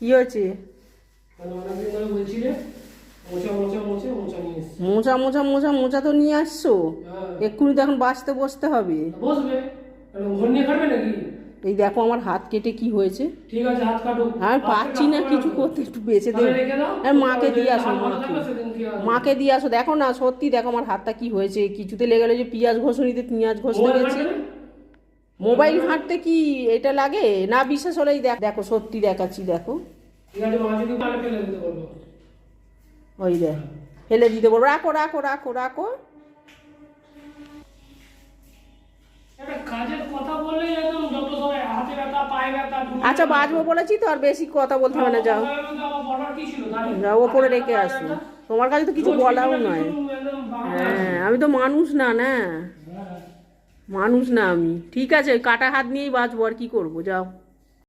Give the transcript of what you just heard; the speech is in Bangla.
কি হয়েছে? মোচা মোচা মোচা মোচা তো নিয়ে আসছো, এক্ষুনি তো এখন বাঁচতে বসতে হবে। এই দেখো আমার হাত কেটে কি হয়েছে। ঠিক আছে, হাত কাটো। আমি পাচ্ছি না কিছু করতে, একটু বেঁচে দেবো। আর মাকে দিয়ে আসো, মাকে দিয়ে আসো। দেখো না সত্যি দেখো আমার হাতটা কি হয়েছে, কিছুতে লেগে গেলো যে পেঁয়াজ ঘষুনিতে পেঁয়াজ ঘষতে গেছি। মোবাইল ঘাঁটতে কি এটা লাগে না? বিশ্বাস হলেই দেখো সত্যি দেখাচ্ছি, দেখো। ওই দেখ ফেলে দিতে বলবো, রাখো রাখো রাখো রাখো। আচ্ছা বাঁচবো বলেছি তো, আর বেশি কথা বলতে হবে না, যাও যাও ওপরে রেখে আসো। তোমার কাছে তো কিছু বলাও নয়। হ্যাঁ আমি তো মানুষ না, না মানুষ না আমি। ঠিক আছে, কাটা হাত নিয়েই বাঁচবো, আর কি করবো, যাও।